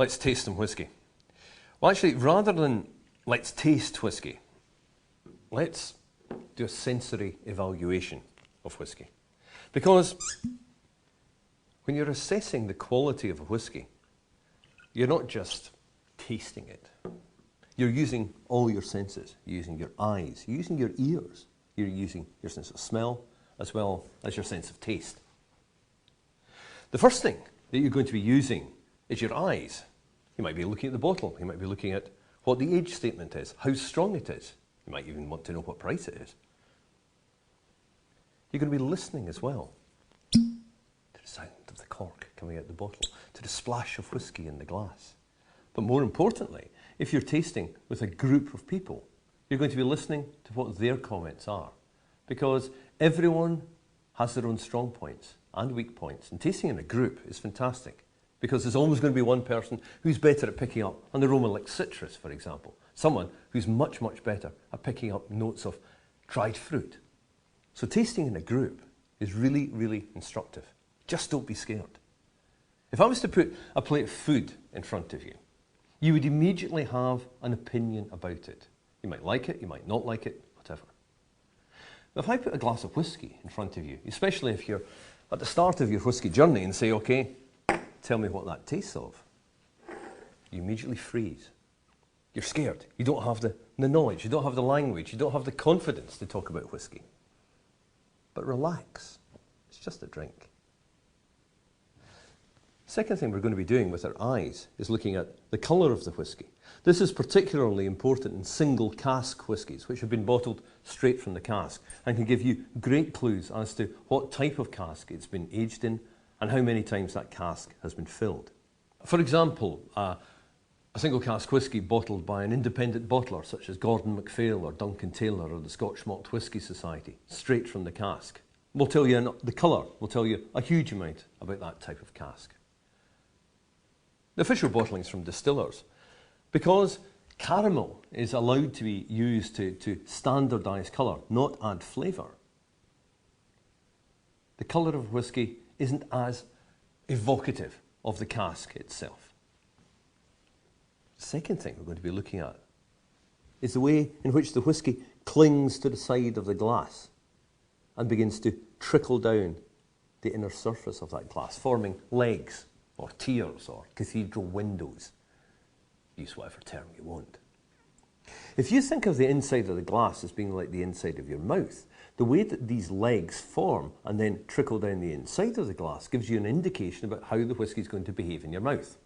Let's taste some whiskey. Well, actually, rather than let's taste whiskey, let's do a sensory evaluation of whiskey. Because when you're assessing the quality of a whiskey, you're not just tasting it. You're using all your senses. You're using your eyes, you're using your ears, you're using your sense of smell, as well as your sense of taste. The first thing that you're going to be using is your eyes. You might be looking at the bottle. You might be looking at what the age statement is, how strong it is. You might even want to know what price it is. You're going to be listening as well to the sound of the cork coming out the bottle, to the splash of whiskey in the glass. But more importantly, if you're tasting with a group of people, you're going to be listening to what their comments are. Because everyone has their own strong points and weak points. And tasting in a group is fantastic, because there's always going to be one person who's better at picking up an aroma like citrus, for example. Someone who's much, much better at picking up notes of dried fruit. So tasting in a group is really, really instructive. Just don't be scared. If I was to put a plate of food in front of you, you would immediately have an opinion about it. You might like it, you might not like it, whatever. Now, if I put a glass of whiskey in front of you, especially if you're at the start of your whiskey journey and say, okay, tell me what that tastes of, you immediately freeze. You're scared. You don't have the knowledge, you don't have the language, you don't have the confidence to talk about whiskey. But relax, it's just a drink. Second thing we're going to be doing with our eyes is looking at the colour of the whiskey. This is particularly important in single cask whiskies, which have been bottled straight from the cask and can give you great clues as to what type of cask it's been aged in and how many times that cask has been filled. For example, a single cask whiskey bottled by an independent bottler such as Gordon MacPhail or Duncan Taylor or the Scotch Malt Whisky Society, straight from the cask, will tell you, the colour will tell you a huge amount about that type of cask. The official bottlings from distillers, because caramel is allowed to be used to standardise colour, not add flavour, the colour of whiskey isn't as evocative of the cask itself. The second thing we're going to be looking at is the way in which the whiskey clings to the side of the glass and begins to trickle down the inner surface of that glass, forming legs or tiers or cathedral windows. Use whatever term you want. If you think of the inside of the glass as being like the inside of your mouth, the way that these legs form and then trickle down the inside of the glass gives you an indication about how the whiskey is going to behave in your mouth.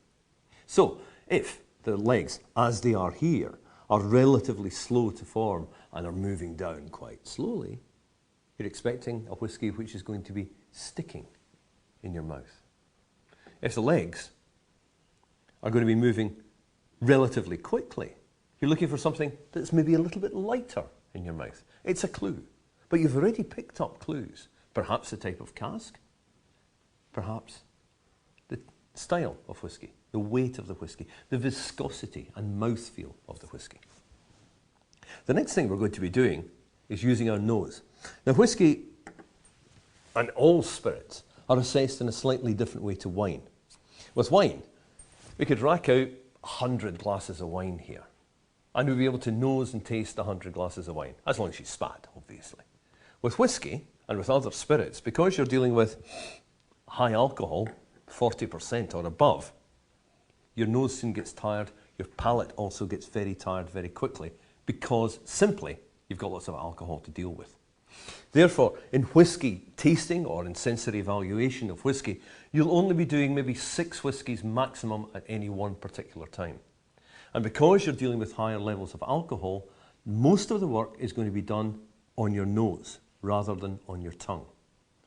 So, if the legs, as they are here, are relatively slow to form and are moving down quite slowly, you're expecting a whiskey which is going to be sticking in your mouth. If the legs are going to be moving relatively quickly, you're looking for something that's maybe a little bit lighter in your mouth. It's a clue, but you've already picked up clues. Perhaps the type of cask, perhaps the style of whiskey, the weight of the whiskey, the viscosity and mouthfeel of the whiskey. The next thing we're going to be doing is using our nose. Now, whiskey and all spirits are assessed in a slightly different way to wine. With wine, we could rack out 100 glasses of wine here, and we'd be able to nose and taste 100 glasses of wine, as long as you spat, obviously. With whiskey and with other spirits, because you're dealing with high alcohol, 40% or above, your nose soon gets tired, your palate also gets very tired very quickly, because simply you've got lots of alcohol to deal with. Therefore, in whiskey tasting or in sensory evaluation of whiskey, you'll only be doing maybe 6 whiskies maximum at any one particular time. And because you're dealing with higher levels of alcohol, most of the work is going to be done on your nose rather than on your tongue.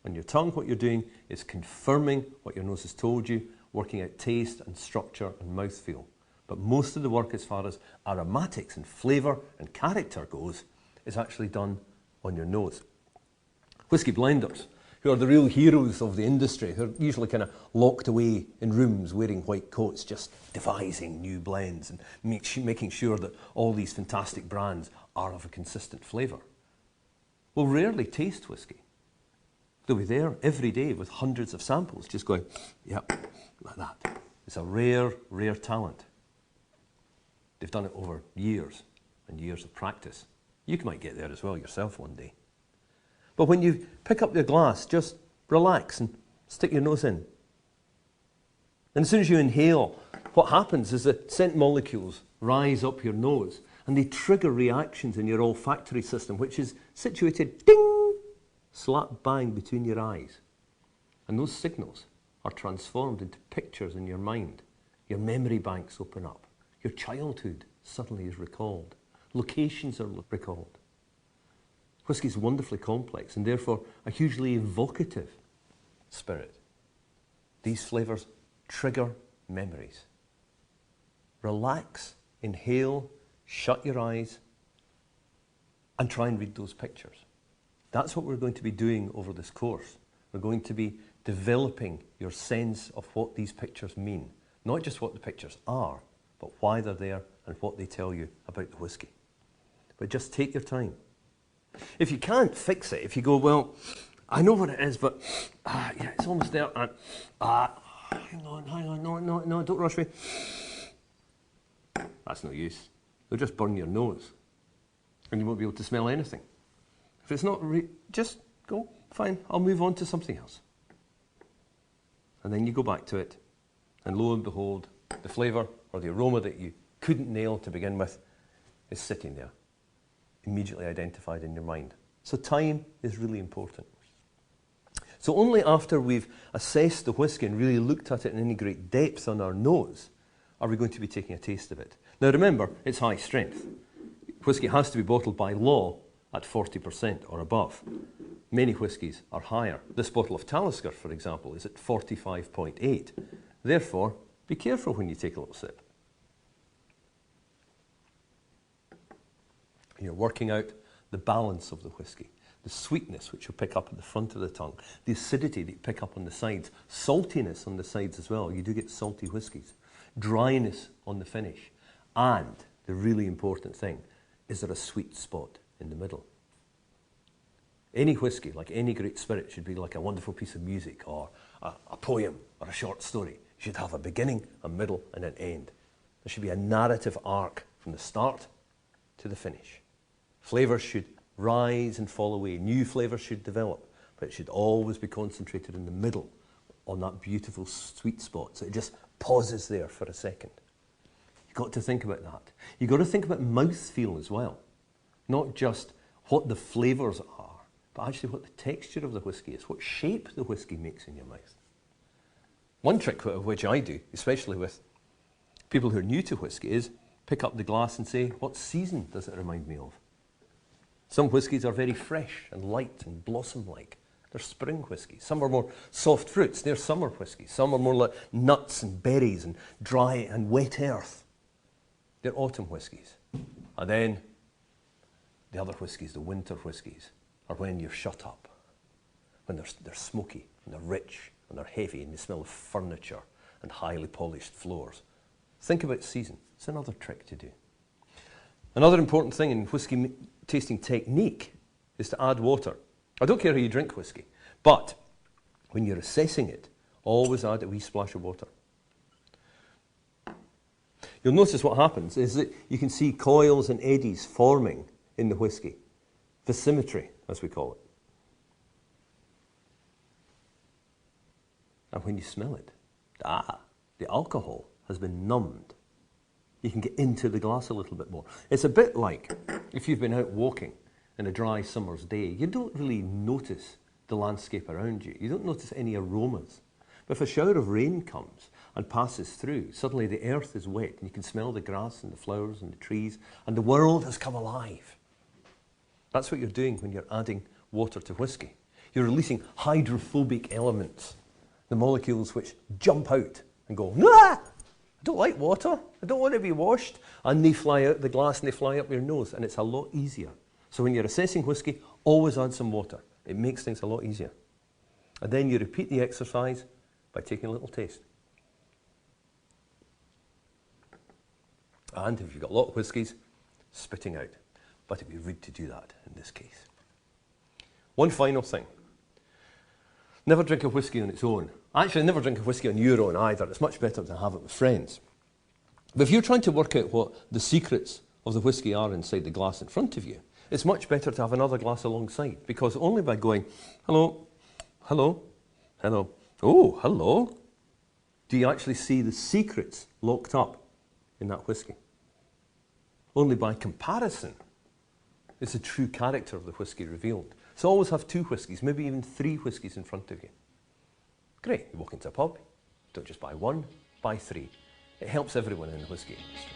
On your tongue, what you're doing is confirming what your nose has told you, working out taste and structure and mouthfeel. But most of the work as far as aromatics and flavour and character goes is actually done on your nose. Whiskey blenders, who are the real heroes of the industry, who are usually kind of locked away in rooms wearing white coats, just devising new blends and making sure that all these fantastic brands are of a consistent flavour, will rarely taste whiskey. They'll be there every day with hundreds of samples, just going, yep, like that. It's a rare, rare talent. They've done it over years and years of practice. You might get there as well yourself one day. But when you pick up your glass, just relax and stick your nose in. And as soon as you inhale, what happens is the scent molecules rise up your nose and they trigger reactions in your olfactory system, which is situated, ding, slap bang between your eyes. And those signals are transformed into pictures in your mind. Your memory banks open up. Your childhood suddenly is recalled. Locations are recalled. Whisky is wonderfully complex and therefore a hugely evocative spirit. These flavours trigger memories. Relax, inhale, shut your eyes, and try and read those pictures. That's what we're going to be doing over this course. We're going to be developing your sense of what these pictures mean. Not just what the pictures are, but why they're there and what they tell you about the whisky. But just take your time. If you can't fix it, if you go, well, I know what it is, but yeah, it's almost there, and hang on, no, don't rush me. That's no use. They'll just burn your nose, and you won't be able to smell anything. If it's not, just go, fine, I'll move on to something else. And then you go back to it, and lo and behold, the flavour or the aroma that you couldn't nail to begin with is sitting there, immediately identified in your mind. So time is really important. So only after we've assessed the whisky and really looked at it in any great depth on our nose are we going to be taking a taste of it. Now remember, it's high strength. Whisky has to be bottled by law at 40% or above. Many whiskies are higher. This bottle of Talisker, for example, is at 45.8. Therefore, be careful when you take a little sip. You're working out the balance of the whisky, the sweetness which you pick up at the front of the tongue, the acidity that you pick up on the sides, saltiness on the sides as well. You do get salty whiskies, dryness on the finish, and the really important thing, is there a sweet spot in the middle? Any whisky, like any great spirit, should be like a wonderful piece of music or a poem or a short story. You should have a beginning, a middle, and an end. There should be a narrative arc from the start to the finish. Flavours should rise and fall away. New flavours should develop, but it should always be concentrated in the middle on that beautiful sweet spot. So it just pauses there for a second. You've got to think about that. You've got to think about mouthfeel as well. Not just what the flavours are, but actually what the texture of the whisky is, what shape the whisky makes in your mouth. One trick which I do, especially with people who are new to whisky, is pick up the glass and say, what season does it remind me of? Some whiskies are very fresh and light and blossom-like. They're spring whiskies. Some are more soft fruits. They're summer whiskies. Some are more like nuts and berries and dry and wet earth. They're autumn whiskies. And then the other whiskies, the winter whiskies, are when you're shut up, when they're smoky and they're rich and they're heavy and they smell of furniture and highly polished floors. Think about season. It's another trick to do. Another important thing in whisky tasting technique is to add water. I don't care how you drink whisky, but when you're assessing it, always add a wee splash of water. You'll notice what happens is that you can see coils and eddies forming in the whisky. Viscimmetry, as we call it. And when you smell it, the alcohol has been numbed. You can get into the glass a little bit more. It's a bit like if you've been out walking in a dry summer's day, you don't really notice the landscape around you. You don't notice any aromas. But if a shower of rain comes and passes through, suddenly the earth is wet and you can smell the grass and the flowers and the trees and the world has come alive. That's what you're doing when you're adding water to whisky. You're releasing hydrophobic elements, the molecules which jump out and go, "Ah! I don't like water, I don't want to be washed," and they fly out the glass and they fly up your nose, and it's a lot easier. So when you're assessing whisky, always add some water. It makes things a lot easier. And then you repeat the exercise by taking a little taste. And if you've got a lot of whiskies, spitting out. But it'd be rude to do that in this case. One final thing. Never drink a whisky on its own. Actually, never drink a whisky on your own either. It's much better to have it with friends. But if you're trying to work out what the secrets of the whisky are inside the glass in front of you, it's much better to have another glass alongside, because only by going, hello, hello, hello, oh, hello, do you actually see the secrets locked up in that whisky. Only by comparison is the true character of the whisky revealed. So always have 2 whiskies, maybe even 3 whiskies in front of you. Great, you walk into a pub, don't just buy 1, buy 3. It helps everyone in the whisky industry.